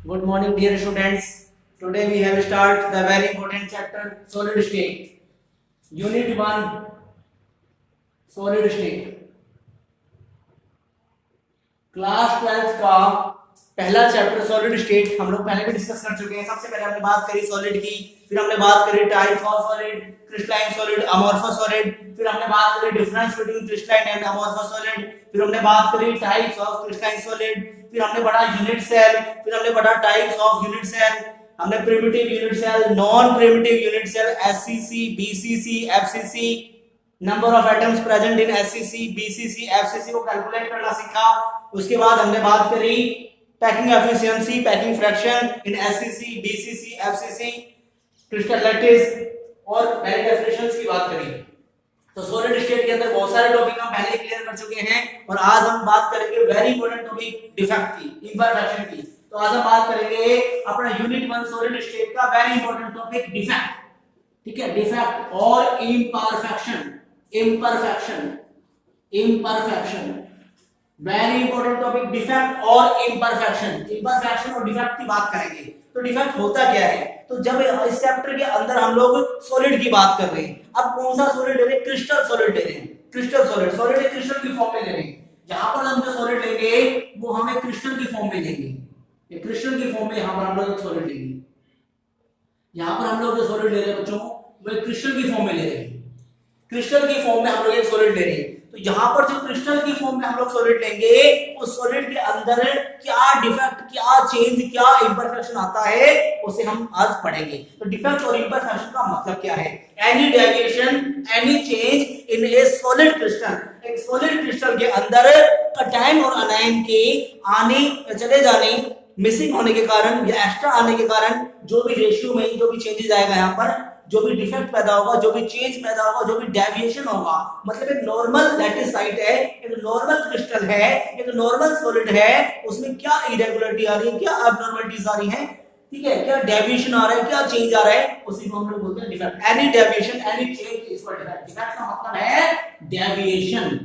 Good morning, dear students. Today we have start the very important chapter solid state. Unit 1 solid state. Class 12 का पहला chapter solid state हम लोग पहले भी discuss कर चुके हैं। सबसे पहले हमने बात करी सॉलिड की, फिर हमने बात करी types of solid, crystalline solid, amorphous solid, फिर हमने बात करी difference between crystalline and amorphous solid, फिर हमने बात करी टाइप्स ऑफ क्रिस्टलाइन सॉलिड, फिर हमने पढ़ा यूनिट सेल, फिर हमने पढ़ा टाइप्स ऑफ यूनिट सेल, हमने primitive unit cell, non primitive unit cell, SCC, BCC, FCC, number of atoms present in SCC, BCC, FCC को कैलकुलेट करना सीखा। उसके बाद हमने बात करी packing efficiency, packing fraction in SCC, BCC, FCC, crystal lattice और वेरी डेफिनेशंस की बात करी। तो सॉलिड स्टेट के अंदर बहुत सारे टॉपिक हम पहले क्लियर कर चुके हैं और आज हम बात करेंगे वेरी इंपॉर्टेंट टॉपिक डिफेक्ट की, इंपरफेक्शन की। तो आज हम बात करेंगे अपना यूनिट 1 सॉलिड स्टेट का वेरी इंपॉर्टेंट टॉपिक डिफेक्ट। ठीक है, डिफेक्ट और imperfection, imperfection, imperfection, very important topic defect और इम्परफेक्शन। इम्परफेक्शन और डिफेक्ट की बात करेंगे। तो डिफेक्ट होता क्या है? तो जब इस चैप्टर के अंदर हम लोग सॉलिड की बात कर रहे हैं, अब कौन सा सॉलिड ले रहे हैं? क्रिस्टल सॉलिड ले रहे हैं। क्रिस्टल सॉलिड, सॉलिड एक क्रिस्टल की फॉर्म में ले रहे हैं। जहां पर हम जो सॉलिड लेंगे वो हमें क्रिस्टल की फॉर्म में लेंगे। ये क्रिस्टल की फॉर्म में यहां पर हम लोग एक सॉलिड लेंगे। यहां पर हम लोग जो सॉलिड ले रहे हैं बच्चों वो एक क्रिस्टल की फॉर्म में ले रहे हैं। क्रिस्टल की फॉर्म में हम लोग एक सॉलिड ले रहे हैं। तो यहां पर जो क्रिस्टल की फॉर्म में हम लोग सॉलिड लेंगे उस सॉलिड के अंदर क्या डिफेक्ट, क्या चेंज, क्या इंपरफेक्शन आता है उसे हम आज पढ़ेंगे। तो डिफेक्ट और इंपरफेक्शन का मतलब क्या है? Any deviation, any change in a solid crystal, एक सॉलिड क्रिस्टल के अंदर कैटायन और आनायन के आने चले जाने, मिसिंग होने के कारण या एक्स्ट्रा आने के कारण जो भी रेशियो में जो भी चेंजेस आएगा, यहाँ पर जो भी डिफेक्ट पैदा होगा, जो भी चेंज पैदा होगा, जो भी डेविएशन होगा, मतलब एक नॉर्मल लैटिस साइट है, एक नॉर्मल क्रिस्टल है, एक नॉर्मल सॉलिड है, उसमें क्या इरेगुलरिटी आ रही है, क्या अबनॉर्मलिटीज आ रही है, ठीक है, क्या डेविएशन आ रहा है, क्या चेंज आ रहा है, उसी को हम लोग बोलते हैं defect. Any deviation, any change is called defect. Defect का मतलब है डेविएशन,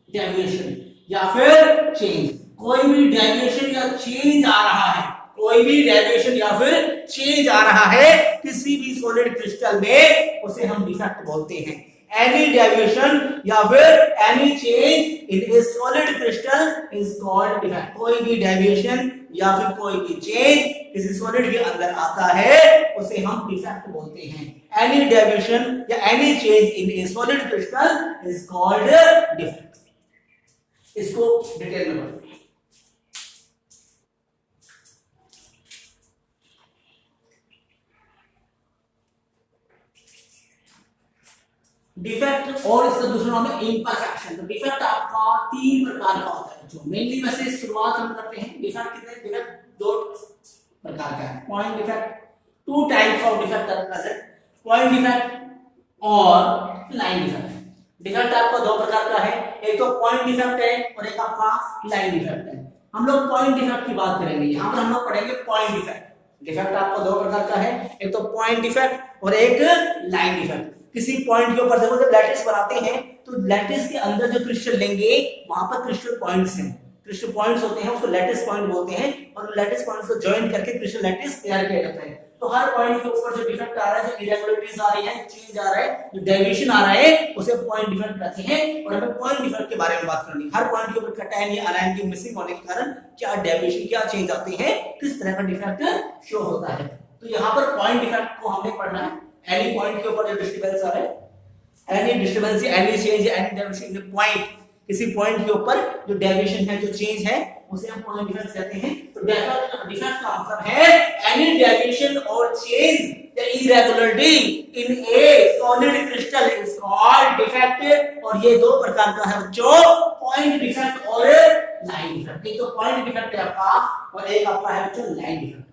डेविएशन या फिर चेंज। कोई भी डेविएशन या चेंज आ रहा है, कोई भी डेविएशन या फिर चेंज आ रहा है किसी भी सॉलिड क्रिस्टल में, उसे हम डिफेक्ट बोलते हैं। एनी डेविएशन या फिर any change in a solid crystal is called defect. कोई भी डेविएशन या फिर कोई भी चेंज किसी सॉलिड के अंदर आता है उसे हम डिफेक्ट बोलते हैं। एनी डेविएशन या any change in a solid crystal is called defect. इसको डिटेल में पढ़ते हैं। डिफेक्ट और इसका दूसरा नाम है इम्परफेक्शन। तो डिफेक्ट आपका 3 प्रकार का होता है जो मेनली वैसे शुरुआत हम करते हैं। डिफेक्ट कितने? डिफेक्ट 2 प्रकार का है। Point defect, 2 types of defect are present, point defect और लाइन डिफेक्ट। डिफेक्ट आपका 2 प्रकार का है, एक तो पॉइंट डिफेक्ट है और एक आपका लाइन डिफेक्ट है। हम लोग पॉइंट डिफेक्ट की बात करेंगे। यहां पर हम लोग पढ़ेंगे पॉइंट डिफेक्ट। डिफेक्ट आपका 2 प्रकार का है, एक तो पॉइंट डिफेक्ट और एक लाइन डिफेक्ट। किसी पॉइंट के ऊपर देखो, जब लैटिस बनाते हैं तो लैटिस के अंदर जो क्रिस्टल लेंगे वहां पर क्रिस्टल पॉइंट्स हैं, क्रिस्टल पॉइंट्स होते हैं, उसको लैटिस पॉइंट बोलते हैं और लैटिस पॉइंट्स को जॉइन करके क्रिस्टल लैटिस तैयार किया जाता है। तो हर पॉइंट के ऊपर जो डिफेक्ट आ रहा है, जो इरेगुलरिटीज आ रही है, चेंज आ रहा है, जो डेविएशन आ रहा है उसे पॉइंट डिफेक्ट कहते हैं। और हमें पॉइंट डिफेक्ट के बारे में बात करनी है। हर पॉइंट के ऊपर कैटायन या आनायन की मिसिंग होने के कारण क्या डेविएशन, क्या चेंज आते हैं, किस तरह का डिफेक्ट शो होता है। तो यहाँ पर पॉइंट डिफेक्ट को हमने पढ़ना है। एनी पॉइंट के ऊपर जो डिस्टर्बेंस आ रहा है, any disturbance, any change, any deviation in point, किसी पॉइंट के ऊपर जो डेविएशन है, जो चेंज है, उसे हम पॉइंट डिफेक्ट कहते हैं। तो डिफेक्ट का मतलब है एनी डेविएशन और चेंज या irregularity in a solid crystal is called defect. और ये 2 प्रकार का है बच्चों, पॉइंट डिफेक्ट और लाइन डिफेक्ट। एक तो पॉइंट डिफेक्ट है आपका और एक आपका है बच्चों लाइन डिफेक्ट।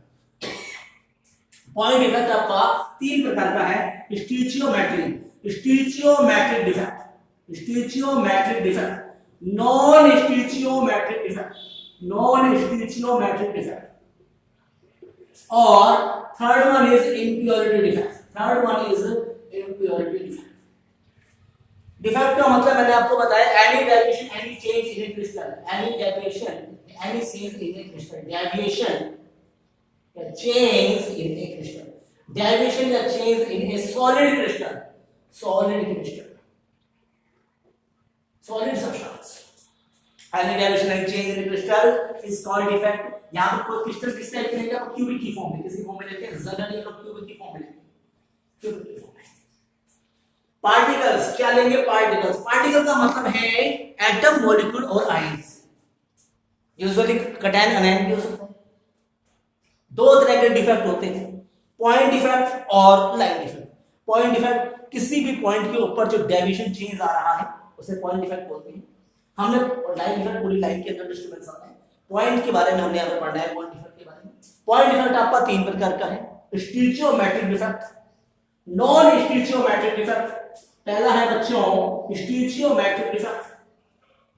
पॉइंट डिफेक्ट आपका 3 प्रकार का है। Stoichiometric, stoichiometric defect, stoichiometric defect, non stoichiometric defect, non stoichiometric defect, और third one is impurity defect. Third one is impurity defect. Defect का मतलब मैंने आपको बताया any deviation, any change in a crystal, any deviation, any change in a crystal, deviation या change in a crystal, deviation या change in a solid crystal, solid crystal, solid substance, any deviation and change in a crystal is called defect. यहां पर कोई crystal किस type के लेंगे, आप cubic की फॉर्म में, किसी फॉर्म में लेते हैं, ज़नन ये लोग क्यूबिक की फॉर्म में लेते हैं, क्यूबिक की फॉर्म में। पार्टिकल्स क्या लेंगे, पार्टिकल्स, पार्टिकल का मतलब है एटम, मॉलिक्यूल और आयंस, यूजुअली कैटायन अनायन भी हो सकता है। दो तरह के डिफेक्ट होते हैं, पॉइंट डिफेक्ट और लाइन डिफेक्ट। पॉइंट डिफेक्ट किसी भी पॉइंट के ऊपर जो डेविएशन चेंज आ रहा है उसे पॉइंट डिफेक्ट बोलते हैं। हमने लाइन डिफेक्ट, पूरी लाइन के अंदर डिस्टर्बेंस आता है। पॉइंट के बारे में हमने यहाँ पर पढ़ना है, पॉइंट डिफेक्ट के बारे में। पॉइंट डिफेक्ट आपका तीन प्रकार का है, स्टीचियोमेट्रिक डिफेक्ट, नॉन स्टीचियोमेट्रिक डिफेक्ट। पहला है बच्चों स्टीचियोमेट्रिक डिफेक्ट,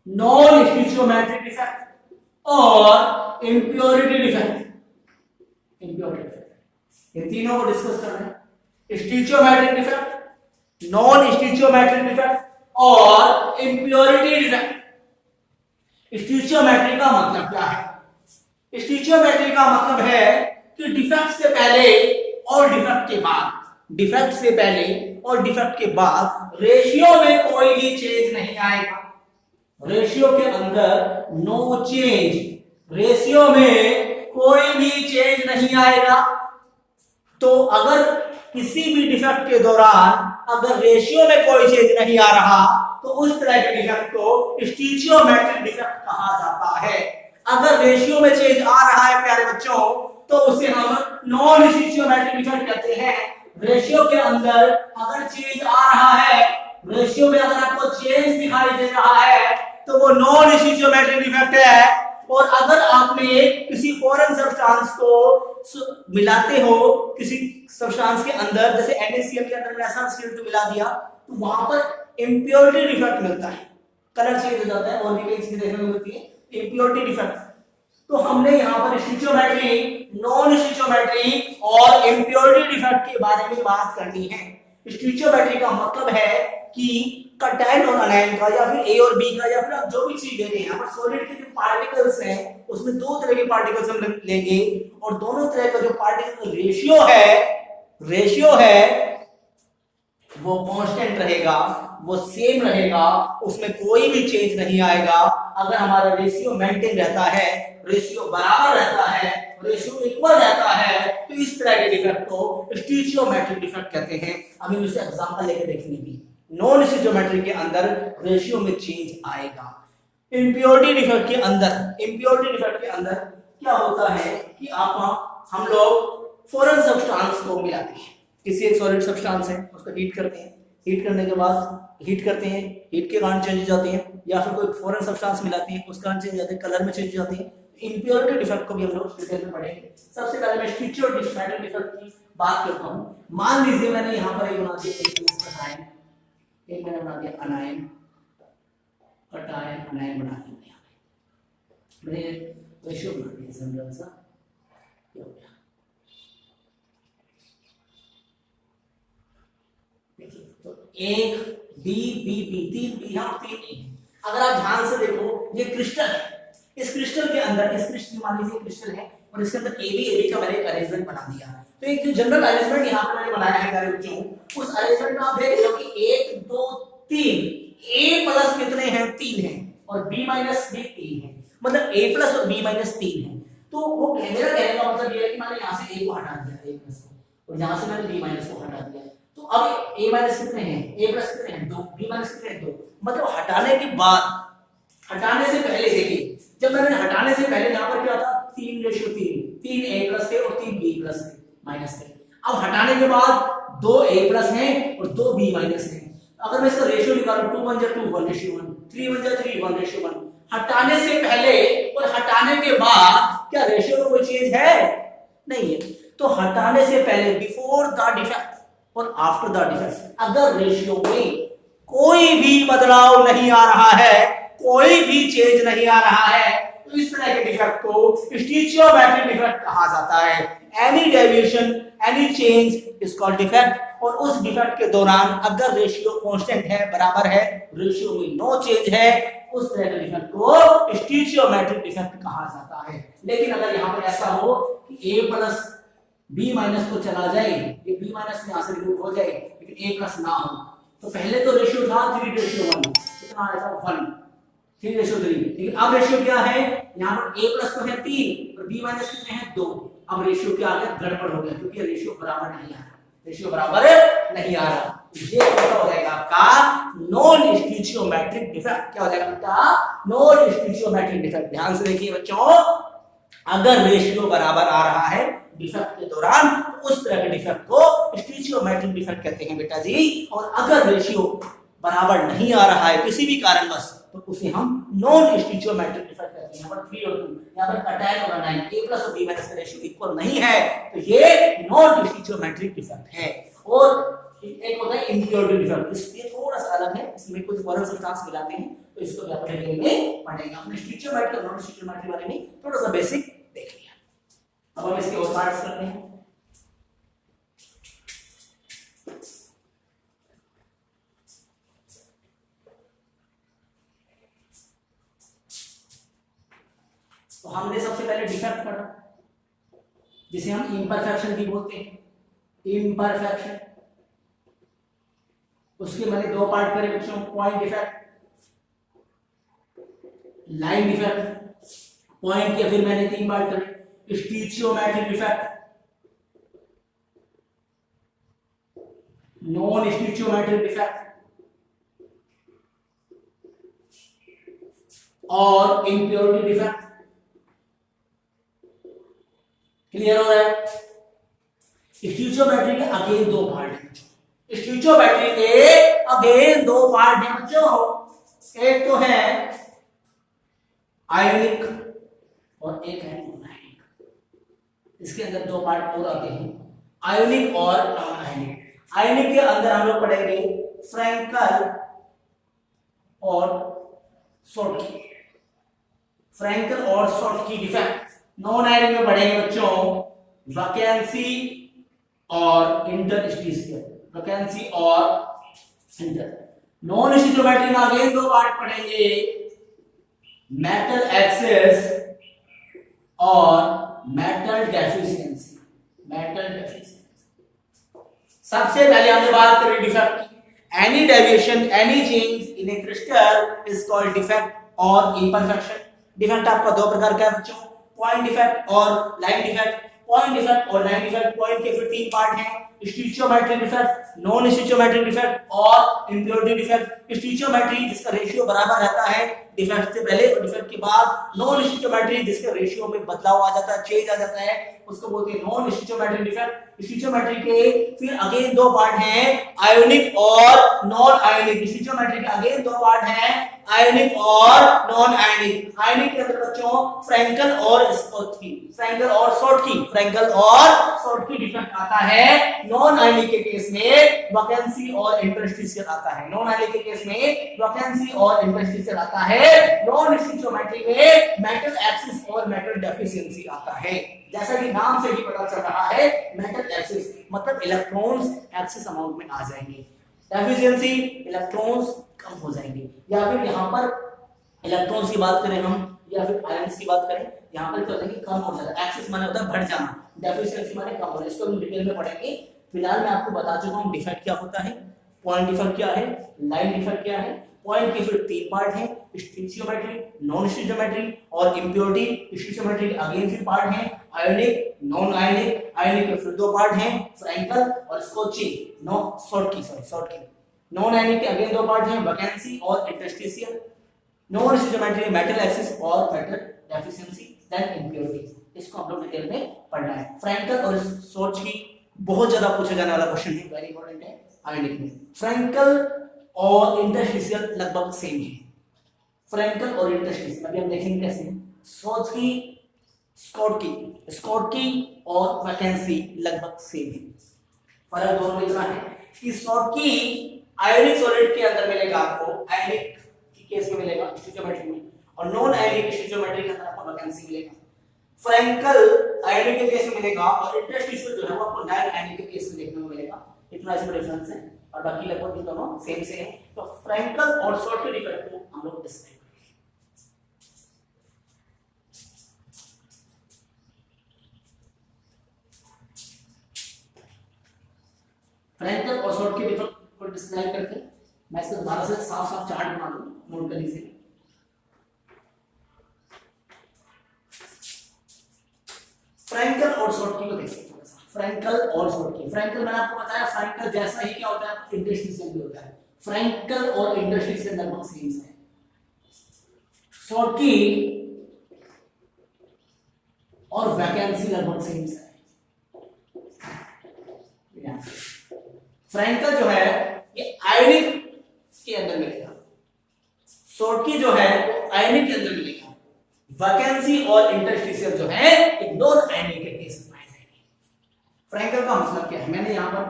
नॉन स्टीचियोमेट्रिक डिफेक्ट और इंप्योरिटी डिफेक्ट। इंप्योरिटी डिफेक्ट, ये तीनों को डिस्कस करना है, स्टीचियोमेट्रिक डिफेक्ट, नॉन स्टीचियोमेट्रिक डिफेक्ट और इंप्योरिटी डिफेक्ट। स्टीचियोमेट्री का मतलब क्या है, स्टीचियोमेट्री का मतलब है कि डिफेक्ट से पहले और डिफेक्ट के बाद, डिफेक्ट से पहले और डिफेक्ट के बाद रेशियो में कोई भी चेंज नहीं आएगा, रेशियो के अंदर नो चेंज, रेशियो में कोई भी चेंज नहीं आएगा। तो अगर किसी भी डिफेक्ट के दौरान अगर रेशियो में कोई चेंज नहीं आ रहा तो उस तरह के डिफेक्ट को स्टीचियोमेट्रिक डिफेक्ट कहा जाता है। अगर रेशियो में चेंज आ रहा है प्यारे बच्चों तो उसे हम नॉन स्टीचियोमेट्रिक डिफेक्ट कहते हैं। रेशियो के अंदर अगर चेंज आ रहा है, रेशियो में अगर आपको चेंज दिखाई दे रहा है तो वो नॉन स्टीचियोमेट्रिक डिफेक्ट है। और अगर आपने किसी फॉरेन सब्सटेंस को मिलाते हो किसी सब्सटेंस के अंदर, जैसे NaCl के अंदर में SnCl2 मिला दिया तो वहां पर इंप्योरिटी डिफेक्ट मिलता है, कलर चेंज हो जाता है और भी कई चीजें देखने को मिलती है, इंप्योरिटी डिफेक्ट। तो हमने यहाँ पर स्टीचियोमेट्री, नॉन स्टीचियोमेट्री और इंप्योरिटी डिफेक्ट के बारे में बात करनी है। स्टीचियोमेट्री का मतलब है कि कैटायन और अनायन का या फिर A और B का या फिर आप जो भी चीज ले रहे हैं, यहाँ पर सॉलिड के जो पार्टिकल्स हैं उसमें दो तरह के पार्टिकल्स हम लेंगे और दोनों तरह का जो पार्टिकल रेशियो है वो कांस्टेंट रहेगा, वो सेम रहेगा, उसमें कोई भी चेंज नहीं आएगा। अगर हमारा रेशियो मेंटेन रहता है, रेशियो बराबर रहता है, रेशियो इक्वल रहता है तो इस तरह के डिफेक्ट को स्टीचियोमेट्रिक डिफेक्ट कहते हैं। अभी इससे एग्जांपल लेके देखेंगे भी। नॉन स्टीचियोमेट्री के अंदर रेशियो में चेंज आएगा। इंप्योरिटी डिफेक्ट के अंदर क्या होता है कि हम लोग फॉरेन सब्सटेंस को मिलाते हैं, किसी एक सॉलिड सब्सटेंस है उसको हीट करते हैं, हीट करने के बाद हीट के कारण चेंज हो जाते हैं, या फिर कोई फॉरेन सब्सटेंस मिलाते हैं उस कारण चेंज हो जाते हैं, कलर में चेंज हो जाते हैं। इंप्योरिटी डिफेक्ट को भी हम लोग डिटेल में पढ़ेंगे। सबसे पहले मैं स्टीचियोमेट्रिक डिफेक्ट की बात करता हूँ। मान लीजिए मैंने यहाँ पर एक बना दिया, एक मैंने बना दिया अनायन, कैटायन अनायन बना दिया, मैंने रेशियो बना दिया सिंपल सा, ये हो गया। तो एक बी बी बी तीन बी, यहाँ तीन ए। अगर आप ध्यान से देखो ये क्रिस्टल है, इस क्रिस्टल के अंदर, इस क्रिस्टल मान लीजिए क्रिस्टल है और इसके अंदर ए बी का मैंने एक अरेंजमेंट बना दिया। तो एक जो जनरल अरेंजमेंट यहाँ पर मैंने बनाया है प्यारे बच्चों, उस अरेंजमेंट में आप देख लो कि 1 2 3 a प्लस कितने हैं, 3 हैं और b माइनस भी 3 है, मतलब a प्लस और b माइनस 3 है। तो वो मेरा कहने का मतलब ये है कि मैंने यहाँ से a को हटा दिया, a प्लस को, और यहाँ से मैंने b माइनस को हटा दिया। तो अब a माइनस कितने हैं, a प्लस कितने हैं 2, b माइनस कितने हैं 2। मतलब हटाने के बाद, हटाने से पहले देखिए, जब मैंने हटाने से पहले यहाँ पर क्या था 3:3 a प्लस थे और 3 b प्लस थे माइनस थे। अब हटाने के बाद 2 a प्लस हैं और 2 b माइनस हैं। अगर मैं इसका रेशियो निकालूं 2 1 2 1:1, 3 1 3 1:1। हटाने से पहले और हटाने के बाद क्या रेशियो में कोई चेंज है? नहीं है। तो हटाने से पहले बिफोर द डिफेक्ट और आफ्टर द डिफेक्ट अगर रेशियो में कोई भी बदलाव नहीं आ रहा है, कोई भी चेंज नहीं आ रहा है, तो इस तरह के डिफेक्ट को स्टीचियोमेट्रिक डिफेक्ट कहा जाता है। Any deviation, any change is called defect. और उस डिफेक्ट के दौरान अगर रेशियो कांस्टेंट है, बराबर है, रेशियो में नो चेंज है, उस तरह के डिफेक्ट को स्टीचियोमेट्रिक डिफेक्ट कहा जाता है। लेकिन अगर यहाँ पर ऐसा हो कि a प्लस b माइनस तो चला जाए, ये b माइनस में यहाँ से रिमूव हो जाए, लेकिन a प्लस ना हो, तो पहले तो रेशियो था 3:1, कितना आया था 1, 3:3, लेकिन अब रेशियो क्या है, यहाँ पर a प्लस तो है 3 और b माइनस कितने हैं 2, अब रेशियो क्या आ गया, गड़बड़ हो गया, क्योंकि रेशियो बराबर नहीं आ रहा, रेशियो बराबर नहीं आ रहा। ये क्या हो जाएगा आपका नॉन स्टीचियोमेट्रिक डिफेक्ट। क्या हो जाएगा बेटा, नॉन स्टीचियोमेट्रिक डिफेक्ट। ध्यान से देखिए बच्चों, अगर रेशियो बराबर आ रहा है डिफेक्ट के दौरान, तो उस तरह के डिफेक्ट को स्टीचियोमेट्रिक डिफेक्ट कहते हैं बेटा जी। और अगर रेशियो बराबर नहीं आ रहा है किसी भी कारणवश, तो उसे हम नॉन स्टीचियोमेट्रिक डिफेक्ट कहते हैं। यहाँ पर 3 और 2, यहाँ पर कटायन और अनायन, a प्लस और b माइनस का रेशियो इक्वल नहीं है, तो ये नॉन स्टीचियोमेट्रिक डिफेक्ट है। और एक होता है इम्प्योरिटी डिफेक्ट, इसलिए थोड़ा सा अलग है, इसमें कुछ फॉरेन सब्सटेंस मिलाते हैं, तो इसको भी अपन डिटेल में पढ़ेंगे। हमने स्टीचियोमेट्रिक और नॉन स्टीचियोमेट्रिक बारे में थोड़ा सा बेसिक देख लिया। अब हम इसके और पार्ट्स करते हैं। तो हमने सबसे पहले डिफेक्ट पढ़ा, जिसे हम इम्परफेक्शन भी बोलते हैं, इम्परफेक्शन। उसके मैंने 2 पार्ट करे बच्चों, point defect, line defect. Point के फिर मैंने 3 पार्ट करे, स्टीचियोमेट्रिक डिफेक्ट, नॉन स्टीचियोमेट्रिक डिफेक्ट और इम्प्योरिटी डिफेक्ट। क्लियर हो रहा है? स्टीचियोमेट्री के अगेन 2 पार्ट हैं। स्टीचियोमेट्री के अगेन 2 पार्ट हैं बच्चों, एक तो है आयोनिक और एक है नॉन आयोनिक। इसके अंदर 2 पार्ट और आते हैं, आयोनिक और नॉन आयोनिक। आयोनिक के अंदर हम लोग पढ़ेंगे फ्रैंकल और शॉर्टकी, फ्रैंकल और शॉर्टकी डिफेक्ट। नॉन आयोनिक में पढ़ेंगे बच्चों वैकेंसी और इंटरस्टिशियल, वैकेंसी और इंटर। नॉन स्टीचियोमेट्री में अगेन 2 पार्ट पढ़ेंगे, मेटल एक्सेस और मेटल डेफिशिएंसी, मेटल डेफिशिएंसी। सबसे पहले हमने बात करी डिफेक्ट की। Any deviation, any change in a crystal is called defect और इम्परफेक्शन। डिफेक्ट आपका 2 प्रकार का है बच्चों, पॉइंट डिफेक्ट और लाइन डिफेक्ट। पॉइंट डिफेक्ट और लाइन डिफेक्ट, पॉइंट के फिर 3 पार्ट हैं, स्टीचियोमेट्रिक डिफेक्ट, नॉन स्टीचियोमेट्रिक डिफेक्ट और इम्प्योरिटी डिफेक्ट। स्टीचियोमेट्री जिसका रेशियो बराबर रहता है डिफेक्ट से पहले और डिफेक्ट के बाद, नॉन स्टीचियोमेट्री जिसके रेशियो में बदलाव आ जाता है, चेंज आ जाता है, उसको बोलते हैं नॉन स्टीचियोमेट्रिक डिफेक्ट। स्टीचियोमेट्री के फिर अगेन 2 पार्ट हैं, आयोनिक और नॉन आयोनिक। स्टीचियोमेट्री के अगेन 2 पार्ट हैं, आयोनिक और नॉन आयोनिक। आयोनिक के अंदर बच्चों फ्रैंकल और शॉर्टकी, फ्रैंकल और शॉर्टकी, फ्रैंकल और शॉर्टकी डिफेक्ट आता है। नॉन आयोनिक के केस में वैकेंसी और इंटरस्टिशियल आता है, नॉन आयोनिक के केस में वैकेंसी और इंटरस्टिशियल आता है। नॉन स्टीचियोमेट्री में मेटल एक्सिस और मेटल डेफिशिएंसी आता है। जैसा कि नाम से ही पता चल रहा है, मेटल एक्सिस मतलब इलेक्ट्रॉन्स एक्सिस अमाउंट में आ जाएंगे, डेफिशिएंसी इलेक्ट्रॉन्स कम हो जाएंगे। या फिर यहाँ पर इलेक्ट्रॉन्स की बात करें हम, या फिर आयंस की बात करें, यहाँ पर क्या होता है कि कम हो जाता है। एक्सिस माने होता है बढ़ जाना, डेफिशिएंसी माने कम होना। इसको हम डिटेल में पढ़ेंगे। फिलहाल मैं आपको बता चुका हूँ डिफेक्ट क्या होता है, पॉइंट डिफेक्ट क्या है, लाइन डिफेक्ट क्या है। पॉइंट के फिर 3 पार्ट हैं, स्टीचियोमेट्री, नॉन स्टीचियोमेट्री और इम्प्योरिटी। स्टीचियोमेट्री के अगेन फिर पार्ट हैं, आयोनिक, नॉन आयोनिक। आयोनिक के फिर 2 पार्ट हैं, फ्रैंकल और शॉर्टकी, शॉर्टकी। नॉन आयोनिक के अगेन 2 पार्ट हैं, वैकेंसी और इंटरस्टिशियल। नॉन स्टीचियोमेट्री में मेटल एक्सिस और मेटल डेफिशिएंसी, देन इम्प्योरिटी। इसको हम लोग डिटेल में पढ़ना है। फ्रैंकल और शॉर्टकी बहुत ज्यादा पूछा जाने वाला क्वेश्चन है, वेरी इंपॉर्टेंट है आयोनिक में। फ्रैंकल और इंटरस्टिशियल लगभग सेम है, फ्रैंकल और इंटरस्टिशियल अभी हम देखेंगे कैसे हैं। शॉर्टकी, शॉर्टकी और वैकेंसी लगभग सेम है। फर्क दोनों में इतना है कि शॉर्टकी आयोनिक सॉलिड के अंदर मिलेगा आपको, आयोनिक के केस में मिलेगा स्टीचियोमेट्री में, और नॉन आयोनिक स्टीचियोमेट्री के अंदर आपको वैकेंसी मिलेगा। फ्रैंकल आयोनिक के केस में मिलेगा और इंटरस्टिशियल जो है वो आपको नॉन आयोनिक के केस में देखने को मिलेगा। इतना इसमें डिफरेंस है और बाकी लगभग दोनों सेम से है। तो फ्रैंकल और शॉर्टकी डिफेक्ट को हम लोग डिस्क्राइब करेंगे। फ्रैंकल और शॉर्ट के डिफरेंस को डिस्क्राइब करते हैं। मैं इसका दोबारा से साफ साफ चार्ट बना दूं, नोट कर लीजिए। फ्रैंकल और शॉर्ट की को देखिए थोड़ा सा। फ्रैंकल और शॉर्ट की, फ्रैंकल मैंने आपको बताया फ्रैंकल जैसा ही क्या होता है, इंटरस्टिशियल भी होता है। फ्रैंकल और इंटरस्टिशियल लगभग सेम है। शॉर्ट की और वैकेंसी लगभग सेम है। फ्रैंकल जो है ये आयनिक के अंदर मिलेगा, शॉर्ट की जो है वो आयनिक के अंदर मिलेगा। वैकेंसी और इंटरस्टिशियल जो है एक नॉन आयनिक के केस में पाए जाएंगे। फ्रैंकल का मतलब क्या है, मैंने यहां पर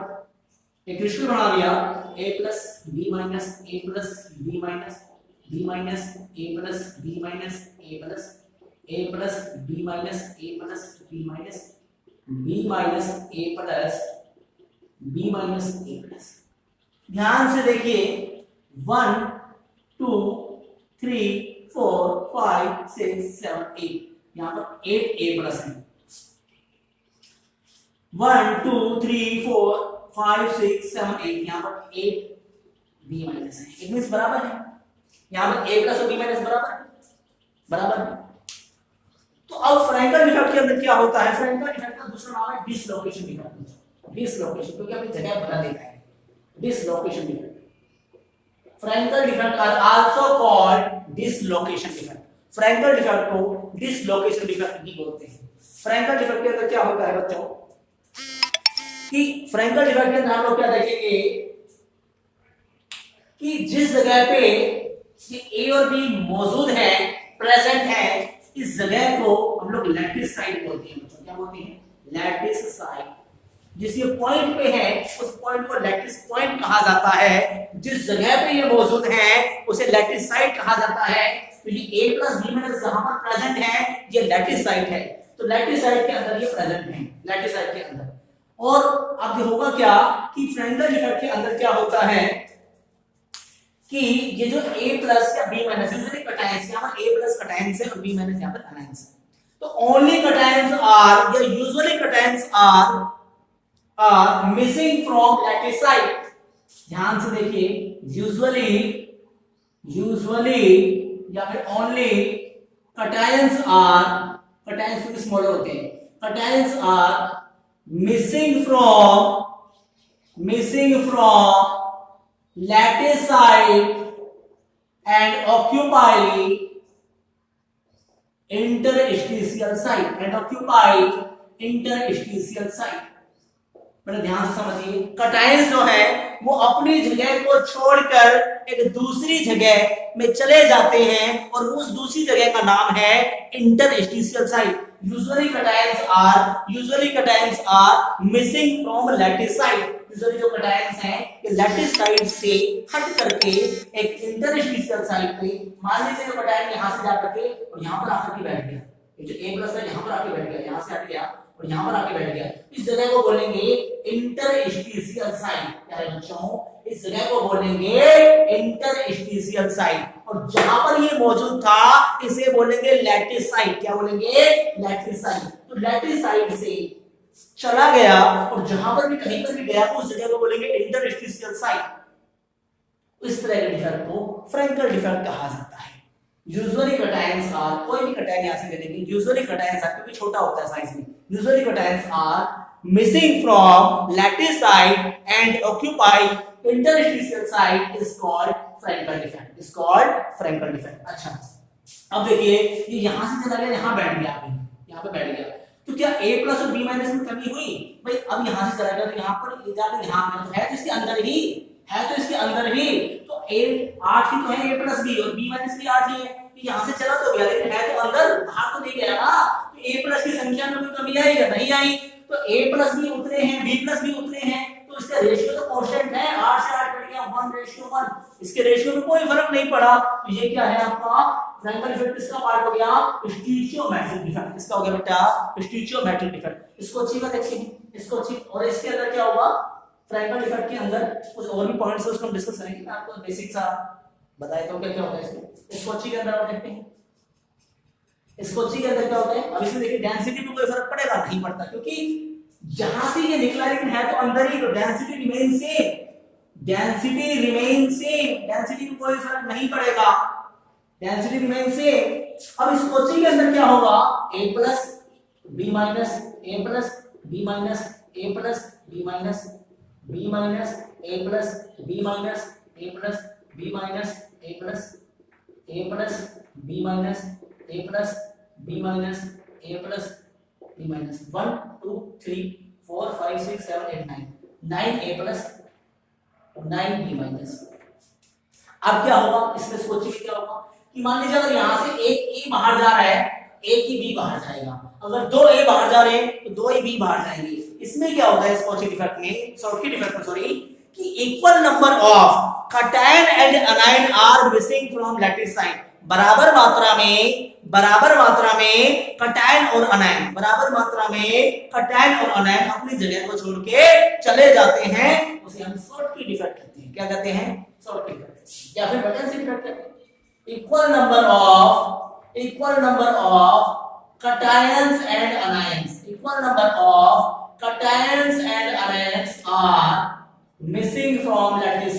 एक क्रिस्टल बना लिया a plus b minus a plus b minus b minus a plus b minus a plus a plus b minus a plus b minus b minus a plus b minus a plus. ध्यान से देखिए 1 2 3 4 5 6 7 8, यहां पर 8 a plus है। 1 2 3 4 5 6 7 8, यहां पर 8 b minus है। It means बराबर है, यहां पर a प्लस और b माइनस बराबर है। तो अब फ्रैंकल डिफेक्ट के अंदर क्या होता है, फ्रैंकल डिफेक्ट का दूसरा नाम है डिसलोकेशन डिफेक्ट। डिसलोकेशन क्योंकि आपने जगह बदल देखा है, dislocation defect. Frenkel defect are also called dislocation defect. Frenkel defect को डिसलोकेशन डिफेक्ट भी बोलते हैं। फ्रैंकल डिफेक्ट के अंदर क्या होता है बच्चों कि फ्रैंकल डिफेक्ट के अंदर हम लोग क्या देखेंगे कि जिस जगह पे ये ए और बी मौजूद है, प्रेजेंट है, इस जगह को हम लोग लैटिस साइट बोलते हैं। बच्चों क्या बोलते हैं, लैटिस साइट। जिस ये पॉइंट पे है उस पॉइंट को लैटिस पॉइंट कहा जाता है। जिस जगह पे ये मौजूद है उसे लैटिस साइट कहा जाता है। तो ये a प्लस b माइनस जहां पर प्रेजेंट है ये लैटिस साइट है। तो लैटिस साइट के अंदर ये प्रेजेंट है, लैटिस साइट के अंदर। और अब होगा क्या कि फ्रैंकल डिफेक्ट के अंदर क्या होता है कि ये जो a प्लस या b माइनस यूजुअली कटायंस, यहां पर a प्लस कटायंस है और b माइनस यहां पर अनायंस है। तो ओनली कटायंस आर या usually cations are missing from lattice site. ध्यान से देखिए, यूजुअली या फिर ओनली कटायंस आर, कटायंस किस मॉडल होते हैं, cations are missing from lattice site and occupy interstitial site बड़े ध्यान से समझिए। कटायंस जो है वो अपनी जगह को छोड़कर एक दूसरी जगह में चले जाते हैं और उस दूसरी जगह का नाम है interstitial site. Usually cations are missing from lattice site. Usually जो कटायंस हैं ये लैटिस साइट से हट करके एक इंटरस्टिशियल साइट पे, मान लीजिए जो कटायन यहां से जाकर के और यहां पर आकर के बैठ गया, ये जो a प्लस है यहां पर आके बैठ गया, यहां से हट गया और यहां पर आके बैठ गया, इस जगह को बोलेंगे इंटरस्टिशियल साइट। प्यारे बच्चों, इस जगह को बोलेंगे इंटरस्टिशियल साइट। और जहां पर ये मौजूद था इसे बोलेंगे लैटिस साइट। क्या बोलेंगे, लैटिस साइट। तो लैटिस साइट से चला गया और जहां पर भी कहीं पर भी गया उस जगह को बोलेंगे इंटरस्टिशियल साइट। इस तरह के डिफेक्ट को फ्रैंकल डिफेक्ट कहा जाता है। यूजुअली कटायंस आर, कोई भी कटायन यहां से ले लेंगे, यूजुअली कटायंस आर क्योंकि छोटा होता है साइज में, usually cations are missing from lattice site and occupy interstitial site is called Frenkel defect, is called Frenkel defect. अच्छा, अब देखिए ये यहां से चला गया, यहां बैठ गया, यहां पे बैठ गया, तो क्या a प्लस और b माइनस में कमी हुई भाई? अब यहां से चला गया तो यहां पर ले जाकर यहां में तो है तो इसके अंदर ही है, तो इसके अंदर ही तो a 8 ही तो है, a प्लस b और b माइनस भी 8 ही है। यहां से चला तो गया लेकिन है तो अंदर, बाहर तो नहीं गया ना। तो a प्लस की संख्या में कोई कमी आई या नहीं आई? तो a प्लस b उतने हैं, b प्लस b उतने हैं, तो इसका रेशियो तो कांस्टेंट है, 8 से 8 कट गया 1:1। इसके रेशियो में कोई फर्क नहीं पड़ा। तो ये क्या है आपका फ्रैंकल डिफेक्ट, किसका पार्ट हो गया? स्टीचियोमेट्रिक डिफेक्ट। किसका हो गया बेटा? स्टीचियोमेट्रिक डिफेक्ट। इसको अच्छी बात देखिए, इसको अच्छी। और इसके अंदर क्या होगा फ्रैंकल डिफेक्ट के अंदर? कुछ और भी पॉइंट्स है उसको हम डिस्कस करेंगे, मैं आपको बेसिक सा बताया तो क्या क्या होता है इसमें। इसको अच्छी के अंदर आप देखते हैं, इसको अच्छी के अंदर क्या होता है? अब इसमें देखिए डेंसिटी में कोई फर्क पड़ेगा नहीं पड़ता, क्योंकि यहां से ये निकला लेकिन है तो अंदर ही, तो density remain same, density remain same, density में कोई फर्क नहीं पड़ेगा, डेंसिटी रिमेन सेम। अब इस कोची के अंदर क्या होगा, a plus b minus a plus b minus a plus b minus b minus a plus b minus a plus b minus a plus a plus b minus a plus b minus a plus b minus 1 2 3 4 5 6 7 8 9 9a plus 9b minus. अब क्या होगा, इसमें सोचिए क्या होगा कि मान लीजिए अगर यहां से एक ए बाहर जा रहा है, एक ही बी बाहर जाएगा, अगर दो ए बाहर जा रहे हैं तो दो ही बी बाहर जाएंगे। इसमें क्या होता है इस कॉची डिफेक्ट में, शॉर्टकट डिफेक्ट में सॉरी, कि equal number of cation and anion are missing from lattice side, बराबर मात्रा में कटायन और अनायन, बराबर मात्रा में कटायन और अनायन अपनी जगह को छोड़ के चले जाते हैं, उसे हम शॉर्टकट डिफेक्ट कहते हैं। क्या कहते हैं, शॉर्टकट डिफेक्ट या फिर वैकेंसी डिफेक्ट कहते हैं। Equal number of cations and anions, equal number of cations and anions are missing from lattice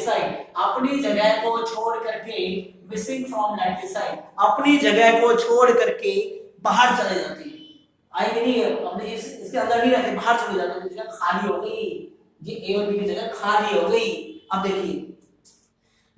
side, अपनी जगह को छोड़ करके, missing from lattice side, अपनी जगह को छोड़ करके बाहर चले जाते हैं, आएंगे नहीं, अपने इसके अंदर नहीं रहते, बाहर चले जाते हैं, जगह खाली हो गई, ये ए और बी की जगह खाली हो गई। अब देखिए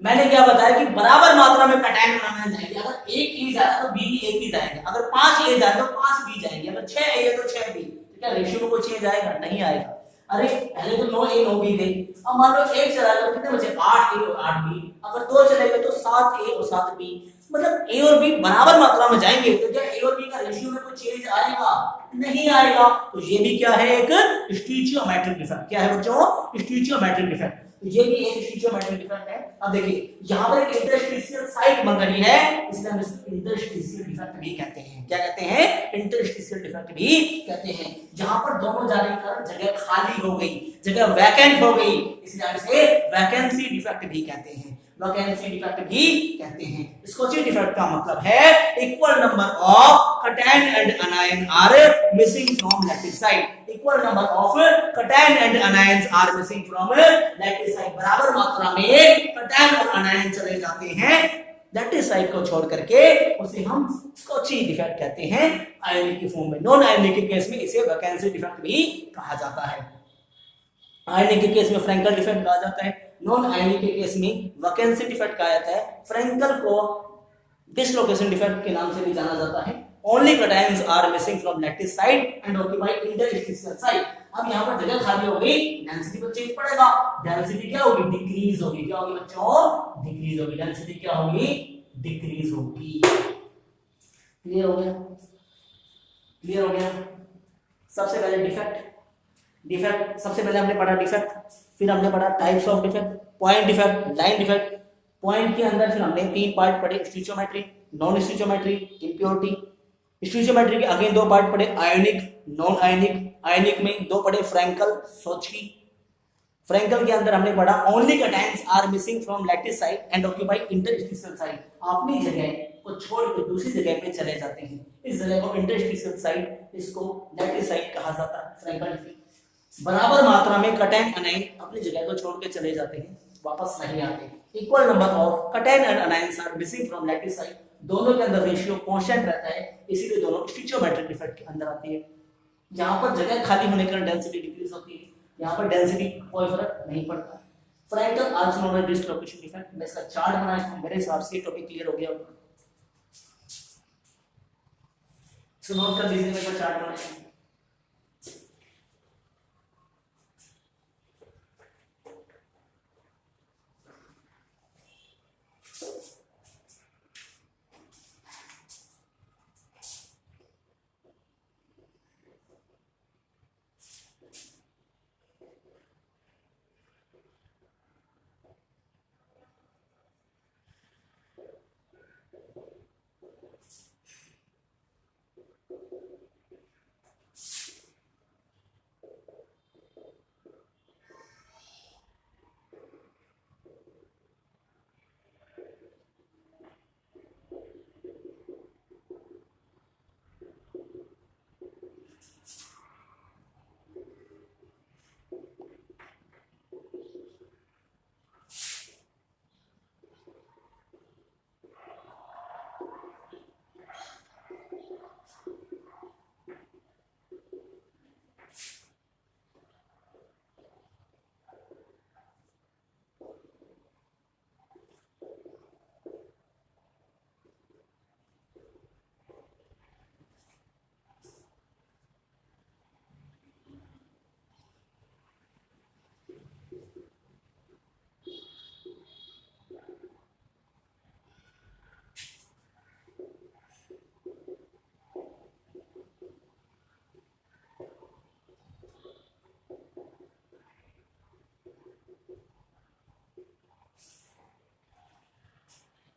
मैंने क्या बताया कि बराबर मात्रा में कटायन बनाना जाएंगे, अगर एक ए जाए तो बी भी एक ही जाएंगे, अगर 5 ए जाए तो 5 बी जाएंगे, अगर 6 ए है तो 6 बी, तो क्या रेशियो में कोई चेंज आएगा, नहीं आएगा। अरे पहले तो 9 ए 9 बी गई, अब मान लो एक चला गया तो कितने बचे, 8 ए और 8 बी, अगर दो चले गए तो 7 ए और 7 बी, मतलब ए और बी बराबर मात्रा में जाएंगे, तो क्या ए और बी का रेशियो में कोई चेंज आएगा, नहीं आएगा। तो ये भी क्या है, एक स्टिचियोमेट्रिक डिफेक्ट। क्या है बच्चों, स्टिचियोमेट्रिक डिफेक्ट, तो ये भी एक स्टिचियोमेट्रिक डिफेक्ट है। अब देखिए यहां पर एक इंटरस्टिशियल साइट बन रही है, इसलिए हम इसको इंटरस्टिशियल डिफेक्ट भी कहते हैं। क्या कहते हैं, इंटरस्टिशियल डिफेक्ट भी कहते हैं। जहां पर दोनों जाने के कारण जगह खाली हो गई, जगह वैकेंट हो गई, इसलिए हम इसे वैकेंसी डिफेक्ट भी कहते हैं, वैकेंसी डिफेक्ट भी कहते हैं। स्कोची डिफेक्ट का मतलब है equal number of cation and anion are missing from lattice side, equal number of cation and anions are missing from lattice side, बराबर मात्रा में कटायन और अनायन चले जाते हैं लैटिस साइड को छोड़ करके, उसे हम स्कोची डिफेक्ट कहते हैं आयनिक की फॉर्म में। नॉन आयनिक के केस में इसे वैकेंसी डिफेक्ट भी कहा जाता है। आयनिक के केस में फ्रैंकल डिफेक्ट कहा जाता है, नॉन आयनिक के केस में वैकेंसी डिफेक्ट कहा जाता है। फ्रैंकल को डिसलोकेशन डिफेक्ट के नाम से भी जाना जाता है। Only cations are missing from lattice side and occupy interstitial side। अब यहाँ पर जगह खाली हो गई, डेंसिटी पर चेंज पड़ेगा, डेंसिटी क्या होगी, डिक्रीज होगी। क्या होगी बच्चों, डिक्रीज होगी, डेंसिटी क्या होगी, डिक्रीज होगी। क्लियर हो गया, क्लियर हो गया। सबसे पहले डिफेक्ट सबसे पहले हमने पढ़ा डिफेक्ट, फिर हमने पढ़ा types of defect, point defect, line defect. Point के अंदर फिर हमने 3 पार्ट पढ़े, स्टिचियोमेट्री, नॉन स्टिचियोमेट्री, इंप्योरिटी। स्टिचियोमेट्री के अगेन 2 पार्ट पढ़े, आयोनिक, नॉन आयोनिक। आयोनिक में 2 पढ़े, फ्रैंकल, सोचकी। फ्रैंकल के अंदर हमने पढ़ा only cations are missing from lattice side and occupy interstitial side, अपनी जगह को छोड़ कर दूसरी जगह पे चले जाते हैं, इस जगह को इंटरस्टिशियल साइड, इसको लैटिस साइड कहा जाता है। फ्रैंकल बराबर मात्रा में कैटायन अनायन अपनी जगह को छोड़ के चले जाते हैं, वापस नहीं आते। Equal number of cation and anions are missing from lattice side, दोनों के अंदर रेशियो कांस्टेंट रहता है, इसीलिए दोनों स्टिचियोमेट्रिक डिफेक्ट के अंदर आती है। यहाँ पर जगह खाली होने के कारण डेंसिटी डिक्रीज होती है, यहाँ पर डेंसिटी कोई फर्क नहीं पड़ता। Frenkel also known as dislocation defect. मैं इसका चार्ट बनाया हूं, मेरे हिसाब से टॉपिक क्लियर हो गया होगा। सो नोट कर लीजिए, मेरा चार्ट बनाया।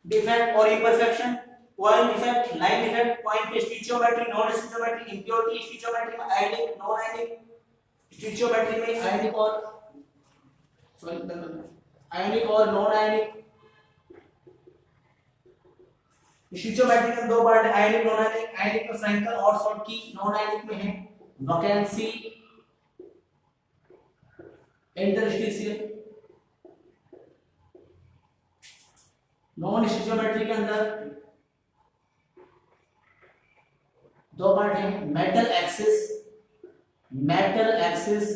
डिफेक्ट और imperfection, point defect, line defect, point पे स्टिचियोमेट्री, नॉन स्टिचियोमेट्री, इंप्योरिटी, स्टिचियोमेट्री में आयनिक, नॉन आयनिक, स्टिचियोमेट्री में आयनिक और आयनिक और नॉन आयनिक। स्टिचियोमेट्री के दो पार्ट है, आयनिक नॉन आयनिक। आयनिक में फ्रैंकल और शॉर्टकी, नॉन आयनिक में है वैकेंसी, इंटरस्टिशियल। नॉन स्टिचियोमेट्री के अंदर दो पार्ट है, metal excess, metal excess,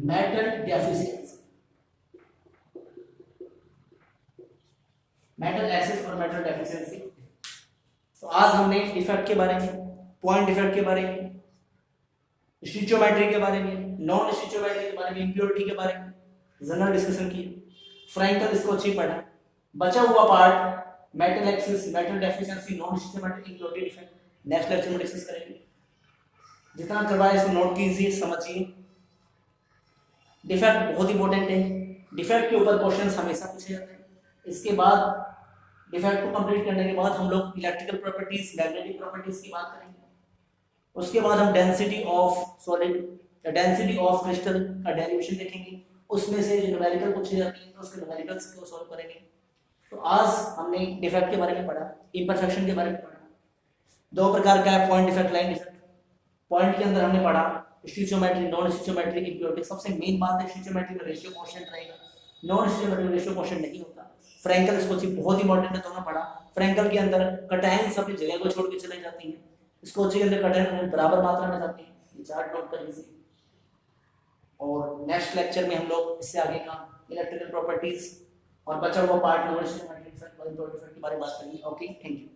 metal deficiency. Metal axis और मेटल डेफिशिएंसी। तो आज हमने डिफेक्ट के बारे में, पॉइंट डिफेक्ट के बारे में, स्टिचियोमेट्री के बारे में, नॉन स्टिचियोमेट्री के बारे में, इंप्योरिटी के बारे में जनरल डिस्कशन की। फ्रैंकल इसको अच्छी पढ़ा। बचा हुआ part metal excess, metal deficiency, non stoichiometry, impurity, defect next lecture में डिस्कस करेंगे। जितना करवाया इसको नोट कीजिए, समझिए। डिफेक्ट बहुत इंपॉर्टेंट है, डिफेक्ट के ऊपर क्वेश्चंस हमेशा पूछे जाते हैं। इसके बाद डिफेक्ट को कंप्लीट करने के बाद हम लोग इलेक्ट्रिकल प्रॉपर्टीज, मैग्नेटिक प्रॉपर्टीज की बात करेंगे। उसके बाद हम density of solid, density of crystal का डेरिवेशन देखेंगे। उसमें से जो न्यूमेरिकल पूछे जाते हैं तो उसके न्यूमेरिकल्स को सॉल्व करेंगे। तो आज हमने डिफेक्ट के बारे में पढ़ा, इम्परफेक्शन के बारे में पढ़ा। दो प्रकार का है, point defect, line defect. Point के अंदर हमने पढ़ा स्टिचियोमेट्री, नॉन स्टिचियोमेट्री, इंप्योरिटी। सबसे मेन बात है स्टिचियोमेट्री में रेशियो कांस्टेंट रहेगा, नॉन स्टिचियोमेट्री में रेशियो कांस्टेंट नहीं होता। फ्रैंकल इसको बहुत इंपॉर्टेंट है, तो हमने पढ़ा। फ्रैंकल के अंदर कटायंस अपनी जगह को छोड़ के चले जाती हैं, इसको के अंदर कटायंस बराबर मात्रा में जाती है। ये चार्ट नोट कर लीजिए। और नेक्स्ट लेक्चर में हम लोग इससे आगे का इलेक्ट्रिकल प्रॉपर्टीज और बचा हुआ पार्ट नॉन स्टिचियोमेट्री के बारे में बात करेंगे। Okay, thank you.